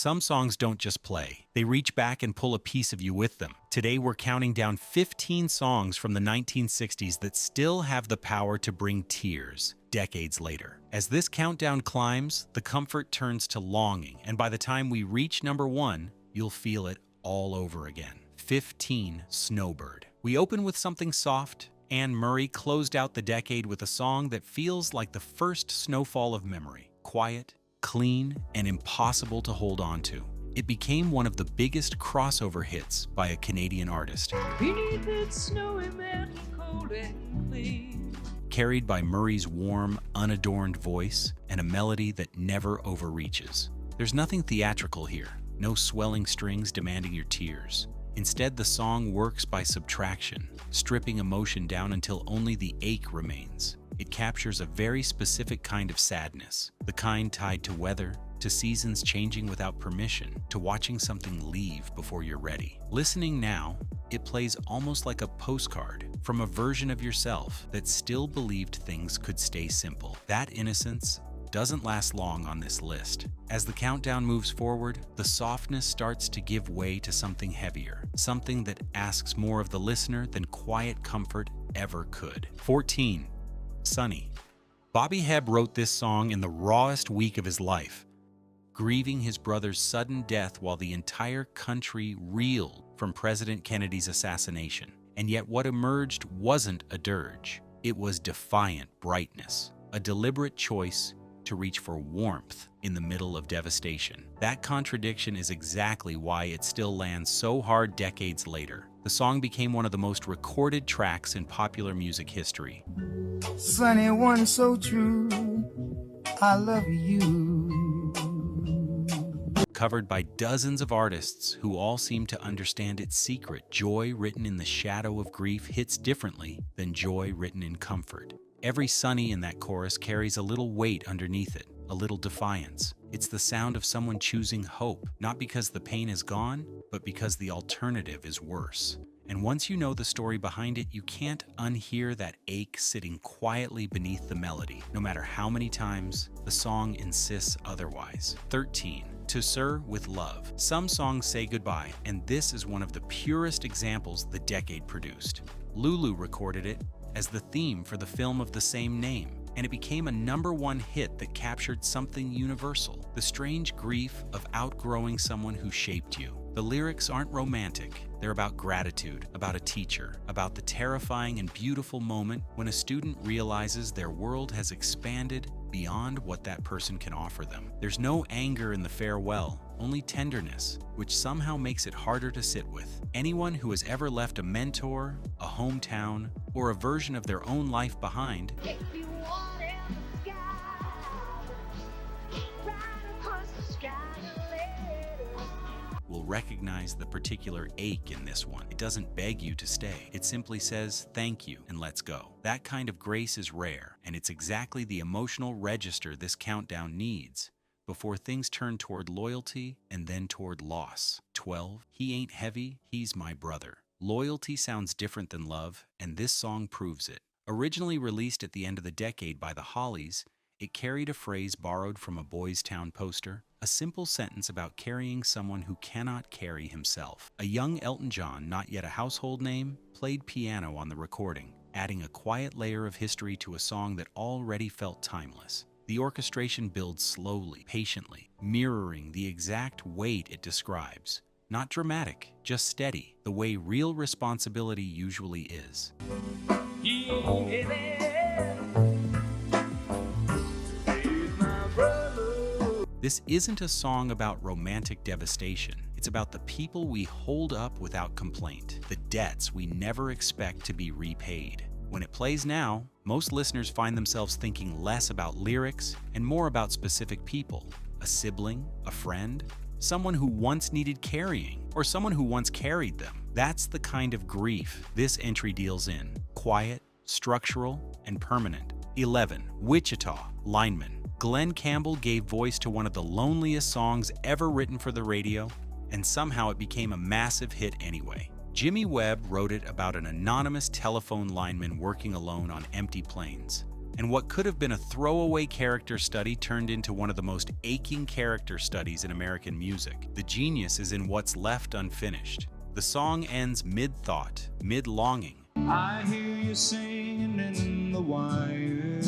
Some songs don't just play. They reach back and pull a piece of you with them. Today, we're counting down 15 songs from the 1960s that still have the power to bring tears decades later. As this countdown climbs, the comfort turns to longing, and by the time we reach number 1, you'll feel it all over again. 15, Snowbird. We open with something soft. Anne Murray closed out the decade with a song that feels like the first snowfall of memory. Quiet, clean, and impossible to hold on to. It became one of the biggest crossover hits by a Canadian artist. Beneath its snowy mantle, cold and clean. Carried by Murray's warm, unadorned voice and a melody that never overreaches. There's nothing theatrical here, no swelling strings demanding your tears. Instead, the song works by subtraction, stripping emotion down until only the ache remains. It captures a very specific kind of sadness, the kind tied to weather, to seasons changing without permission, to watching something leave before you're ready. Listening now, it plays almost like a postcard from a version of yourself that still believed things could stay simple. That innocence doesn't last long on this list. As the countdown moves forward, the softness starts to give way to something heavier, something that asks more of the listener than quiet comfort ever could. 14. Sunny. Bobby Hebb wrote this song in the rawest week of his life, grieving his brother's sudden death while the entire country reeled from President Kennedy's assassination. And yet what emerged wasn't a dirge. It was defiant brightness, a deliberate choice to reach for warmth in the middle of devastation. That contradiction is exactly why it still lands so hard decades later. The song became one of the most recorded tracks in popular music history. Sunny one so true, I love you. Covered by dozens of artists who all seem to understand its secret. Joy written in the shadow of grief hits differently than joy written in comfort. Every Sunny in that chorus carries a little weight underneath it, a little defiance. It's the sound of someone choosing hope, not because the pain is gone, but because the alternative is worse. And once you know the story behind it, you can't unhear that ache sitting quietly beneath the melody, no matter how many times the song insists otherwise. 13. To Sir with Love. Some songs say goodbye, and this is one of the purest examples the decade produced. Lulu recorded it as the theme for the film of the same name, and it became a #1 hit that captured something universal, the strange grief of outgrowing someone who shaped you. The lyrics aren't romantic. They're about gratitude, about a teacher, about the terrifying and beautiful moment when a student realizes their world has expanded beyond what that person can offer them. There's no anger in the farewell, only tenderness, which somehow makes it harder to sit with. Anyone who has ever left a mentor, a hometown, or a version of their own life behind will recognize the particular ache in this one. It doesn't beg you to stay. It simply says thank you and let's go. That kind of grace is rare, and it's exactly the emotional register this countdown needs before things turn toward loyalty and then toward loss. 12. He Ain't Heavy, He's My Brother. Loyalty sounds different than love, and this song proves it. Originally released at the end of the decade by the Hollies, it carried a phrase borrowed from a Boys Town poster, a simple sentence about carrying someone who cannot carry himself. A young Elton John, not yet a household name, played piano on the recording, adding a quiet layer of history to a song that already felt timeless. The orchestration builds slowly, patiently, mirroring the exact weight it describes. Not dramatic, just steady, the way real responsibility usually is. This isn't a song about romantic devastation. It's about the people we hold up without complaint, the debts we never expect to be repaid. When it plays now, most listeners find themselves thinking less about lyrics and more about specific people. A sibling, a friend, someone who once needed carrying, or someone who once carried them. That's the kind of grief this entry deals in. Quiet, structural, and permanent. 11. Wichita Lineman. Glenn Campbell gave voice to one of the loneliest songs ever written for the radio, and somehow it became a massive hit anyway. Jimmy Webb wrote it about an anonymous telephone lineman working alone on empty planes. And what could have been a throwaway character study turned into one of the most aching character studies in American music. The genius is in what's left unfinished. The song ends mid-thought, mid-longing. I hear you singing in the wire.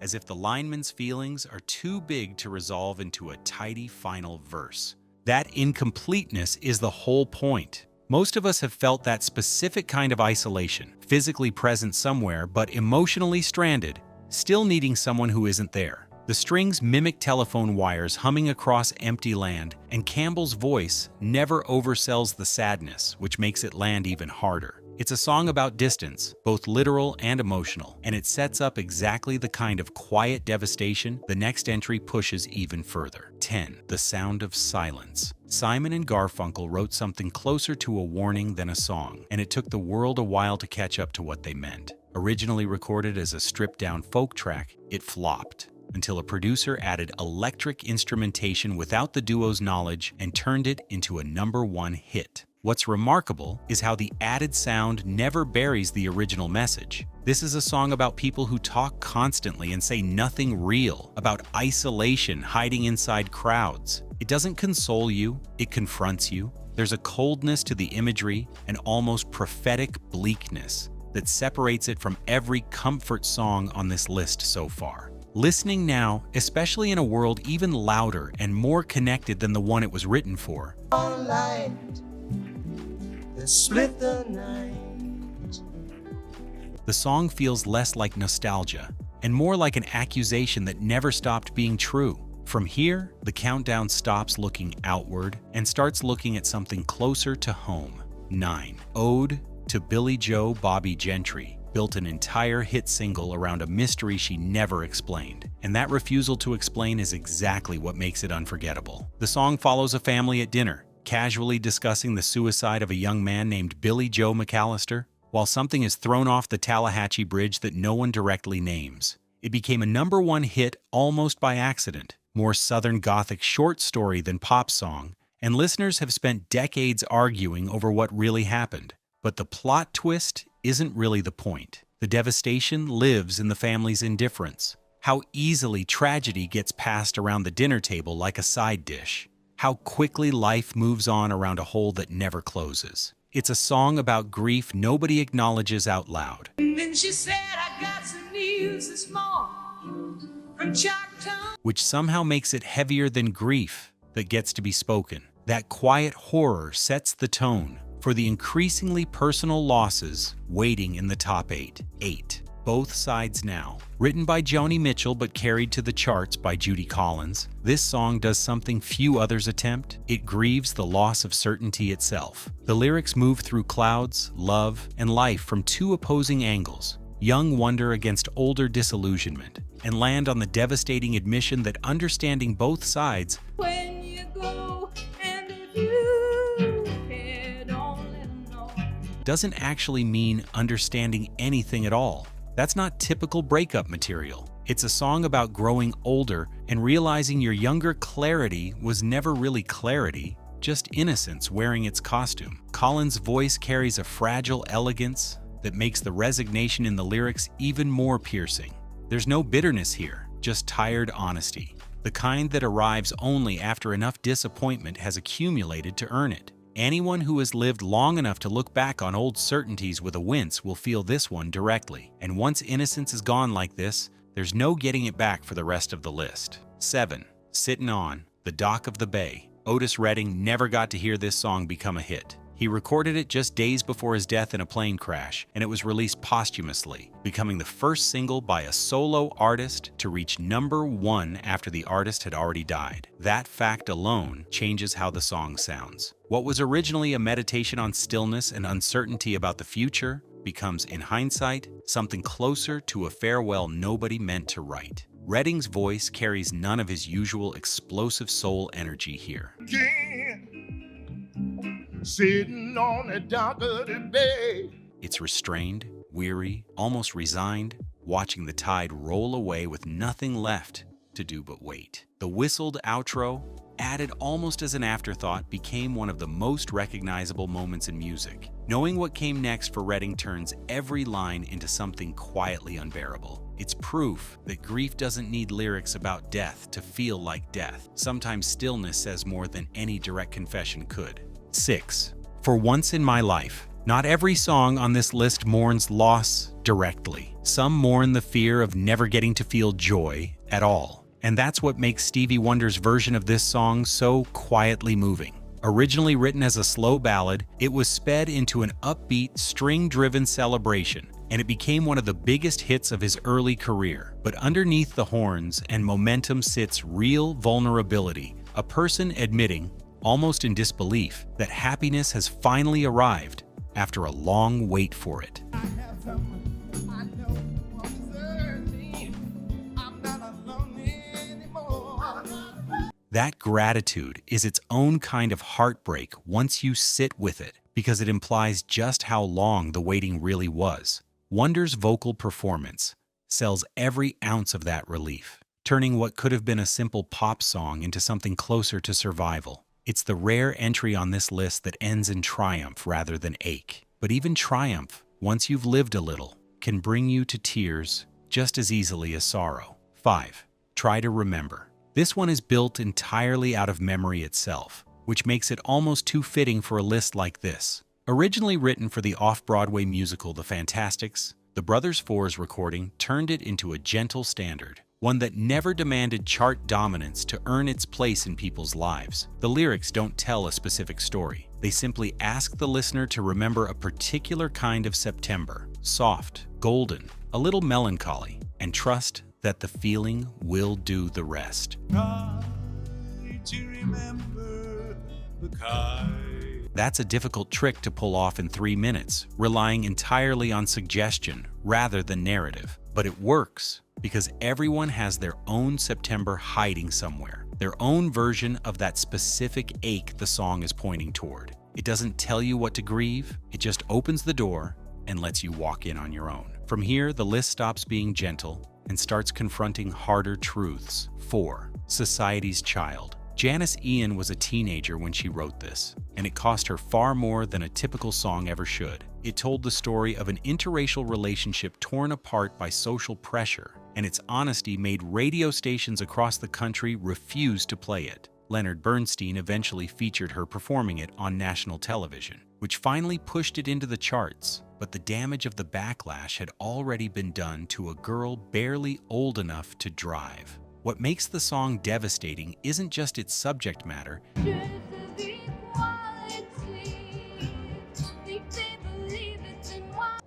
As if the lineman's feelings are too big to resolve into a tidy final verse. That incompleteness is the whole point. Most of us have felt that specific kind of isolation, physically present somewhere but emotionally stranded, still needing someone who isn't there. The strings mimic telephone wires humming across empty land, and Campbell's voice never oversells the sadness, which makes it land even harder. It's a song about distance, both literal and emotional, and it sets up exactly the kind of quiet devastation the next entry pushes even further. 10. The Sound of Silence. Simon and Garfunkel wrote something closer to a warning than a song, and it took the world a while to catch up to what they meant. Originally recorded as a stripped-down folk track, it flopped, until a producer added electric instrumentation without the duo's knowledge and turned it into a #1 hit. What's remarkable is how the added sound never buries the original message. This is a song about people who talk constantly and say nothing real, about isolation hiding inside crowds. It doesn't console you, it confronts you. There's a coldness to the imagery, an almost prophetic bleakness that separates it from every comfort song on this list so far. Listening now, especially in a world even louder and more connected than the one it was written for, Split the night. The song feels less like nostalgia and more like an accusation that never stopped being true. From here, the countdown stops looking outward and starts looking at something closer to home. 9. Ode to Billie Joe Bobby Gentry built an entire hit single around a mystery she never explained, and that refusal to explain is exactly what makes it unforgettable. The song follows a family at dinner, casually discussing the suicide of a young man named Billie Joe McAllister, while something is thrown off the Tallahatchie Bridge that no one directly names. It became a #1 hit almost by accident, more Southern Gothic short story than pop song, and listeners have spent decades arguing over what really happened. But the plot twist isn't really the point. The devastation lives in the family's indifference. How easily tragedy gets passed around the dinner table like a side dish. How quickly life moves on around a hole that never closes. It's a song about grief nobody acknowledges out loud. And then she said, I got some news this morning from Choctaw. Which somehow makes it heavier than grief that gets to be spoken. That quiet horror sets the tone for the increasingly personal losses waiting in the top 8. 8. Both Sides Now. Written by Joni Mitchell but carried to the charts by Judy Collins, this song does something few others attempt. It grieves the loss of certainty itself. The lyrics move through clouds, love, and life from two opposing angles, young wonder against older disillusionment, and land on the devastating admission that understanding both sides When you go and if you care, don't let 'em know. doesn't actually mean understanding anything at all. That's not typical breakup material. It's a song about growing older and realizing your younger clarity was never really clarity, just innocence wearing its costume. Collins' voice carries a fragile elegance that makes the resignation in the lyrics even more piercing. There's no bitterness here, just tired honesty, the kind that arrives only after enough disappointment has accumulated to earn it. Anyone who has lived long enough to look back on old certainties with a wince will feel this one directly. And once innocence is gone like this, there's no getting it back for the rest of the list. 7. Sittin' On, The Dock of the Bay. Otis Redding never got to hear this song become a hit. He recorded it just days before his death in a plane crash, and it was released posthumously, becoming the first single by a solo artist to reach #1 after the artist had already died. That fact alone changes how the song sounds. What was originally a meditation on stillness and uncertainty about the future becomes, in hindsight, something closer to a farewell nobody meant to write. Redding's voice carries none of his usual explosive soul energy here. Sitting on the dock of the bay. It's restrained, weary, almost resigned, watching the tide roll away with nothing left to do but wait. The whistled outro, added almost as an afterthought, became one of the most recognizable moments in music. Knowing what came next for Redding turns every line into something quietly unbearable. It's proof that grief doesn't need lyrics about death to feel like death. Sometimes stillness says more than any direct confession could. 6. For Once in My Life. Not every song on this list mourns loss directly. Some mourn the fear of never getting to feel joy at all. And that's what makes Stevie Wonder's version of this song so quietly moving. Originally written as a slow ballad, it was sped into an upbeat, string-driven celebration, and it became one of the biggest hits of his early career. But underneath the horns and momentum sits real vulnerability, a person admitting, almost in disbelief, that happiness has finally arrived after a long wait for it. That gratitude is its own kind of heartbreak once you sit with it, because it implies just how long the waiting really was. Wonder's vocal performance sells every ounce of that relief, turning what could have been a simple pop song into something closer to survival. It's the rare entry on this list that ends in triumph rather than ache. But even triumph, once you've lived a little, can bring you to tears just as easily as sorrow. 5. Try to Remember. This one is built entirely out of memory itself, which makes it almost too fitting for a list like this. Originally written for the off-Broadway musical The Fantastics, the Brothers Four's recording turned it into a gentle standard, one that never demanded chart dominance to earn its place in people's lives. The lyrics don't tell a specific story. They simply ask the listener to remember a particular kind of September, soft, golden, a little melancholy, and trust that the feeling will do the rest. That's a difficult trick to pull off in 3 minutes, relying entirely on suggestion rather than narrative. But it works because everyone has their own September hiding somewhere, their own version of that specific ache the song is pointing toward. It doesn't tell you what to grieve, it just opens the door and lets you walk in on your own. From here, the list stops being gentle and starts confronting harder truths. 4. Society's Child. Janis Ian was a teenager when she wrote this, and it cost her far more than a typical song ever should. It told the story of an interracial relationship torn apart by social pressure, and its honesty made radio stations across the country refuse to play it. Leonard Bernstein eventually featured her performing it on national television, which finally pushed it into the charts. But the damage of the backlash had already been done to a girl barely old enough to drive. What makes the song devastating isn't just its subject matter,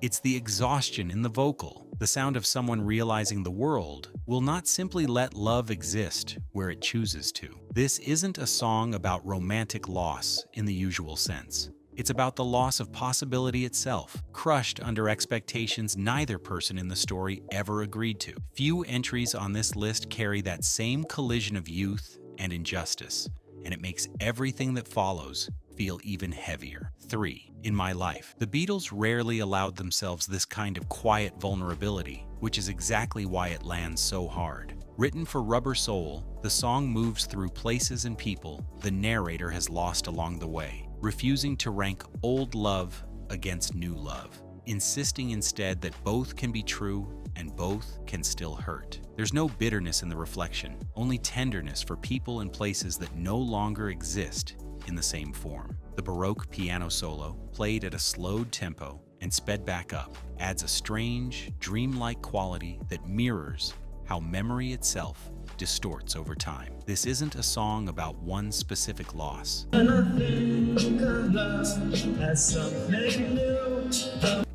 it's the exhaustion in the vocal, the sound of someone realizing the world will not simply let love exist where it chooses to. This isn't a song about romantic loss in the usual sense. It's about the loss of possibility itself, crushed under expectations neither person in the story ever agreed to. Few entries on this list carry that same collision of youth and injustice, and it makes everything that follows feel even heavier. 3. In My Life. The Beatles rarely allowed themselves this kind of quiet vulnerability, which is exactly why it lands so hard. Written for Rubber Soul, the song moves through places and people the narrator has lost along the way, refusing to rank old love against new love, insisting instead that both can be true and both can still hurt. There's no bitterness in the reflection, only tenderness for people and places that no longer exist in the same form. The Baroque piano solo, played at a slowed tempo and sped back up, adds a strange, dreamlike quality that mirrors how memory itself distorts over time. This isn't a song about one specific loss.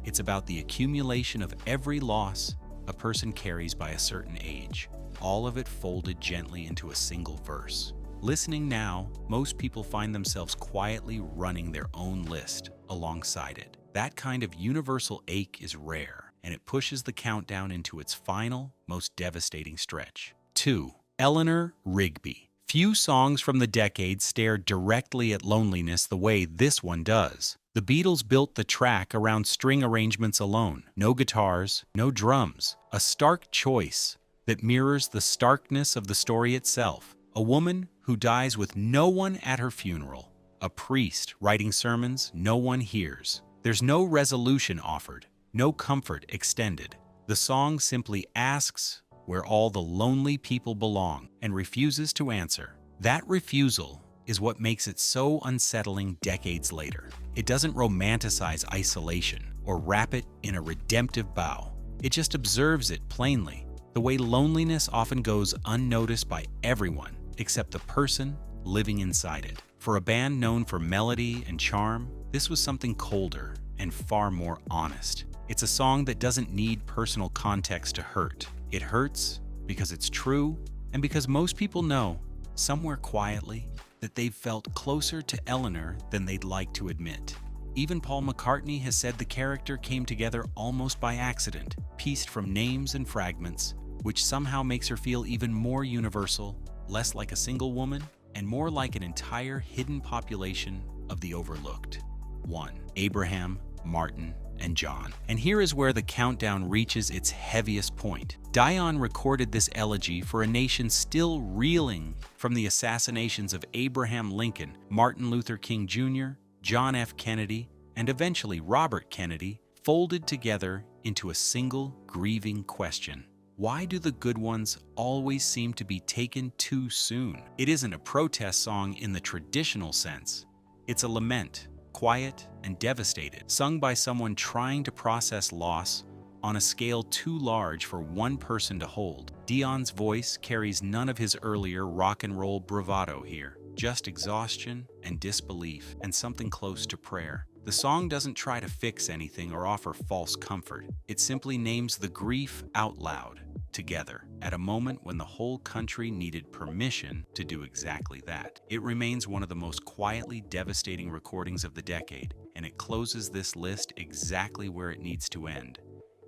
It's about the accumulation of every loss a person carries by a certain age, all of it folded gently into a single verse. Listening now, most people find themselves quietly running their own list alongside it. That kind of universal ache is rare, and it pushes the countdown into its final, most devastating stretch. 2. Eleanor Rigby. Few songs from the decade stare directly at loneliness the way this one does. The Beatles built the track around string arrangements alone. No guitars, no drums. A stark choice that mirrors the starkness of the story itself. A woman who dies with no one at her funeral. A priest writing sermons no one hears. There's no resolution offered, no comfort extended. The song simply asks where all the lonely people belong and refuses to answer. That refusal is what makes it so unsettling decades later. It doesn't romanticize isolation or wrap it in a redemptive bow. It just observes it plainly, the way loneliness often goes unnoticed by everyone except the person living inside it. For a band known for melody and charm, this was something colder and far more honest. It's a song that doesn't need personal context to hurt. It hurts because it's true and because most people know, somewhere quietly, that they've felt closer to Eleanor than they'd like to admit. Even Paul McCartney has said the character came together almost by accident, pieced from names and fragments, which somehow makes her feel even more universal, less like a single woman, and more like an entire hidden population of the overlooked. 1. Abraham, Martin, and John. And here is where the countdown reaches its heaviest point. Dion recorded this elegy for a nation still reeling from the assassinations of Abraham Lincoln, Martin Luther King Jr., John F. Kennedy, and eventually Robert Kennedy, folded together into a single grieving question. Why do the good ones always seem to be taken too soon? It isn't a protest song in the traditional sense. It's a lament, quiet and devastated, sung by someone trying to process loss on a scale too large for one person to hold. Dion's voice carries none of his earlier rock and roll bravado here, just exhaustion and disbelief and something close to prayer. The song doesn't try to fix anything or offer false comfort. It simply names the grief out loud, together, at a moment when the whole country needed permission to do exactly that. It remains one of the most quietly devastating recordings of the decade, and it closes this list exactly where it needs to end,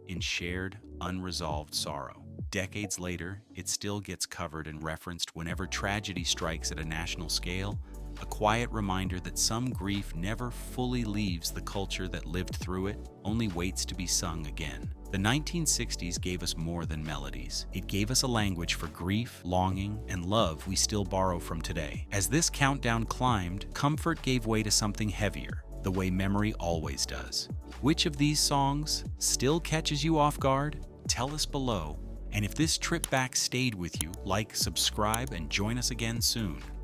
in shared, unresolved sorrow. Decades later, it still gets covered and referenced whenever tragedy strikes at a national scale, a quiet reminder that some grief never fully leaves the culture that lived through it, only waits to be sung again. The 1960s gave us more than melodies. It gave us a language for grief, longing, and love we still borrow from today. As this countdown climbed, comfort gave way to something heavier, the way memory always does. Which of these songs still catches you off guard? Tell us below. And if this trip back stayed with you, like, subscribe, and join us again soon.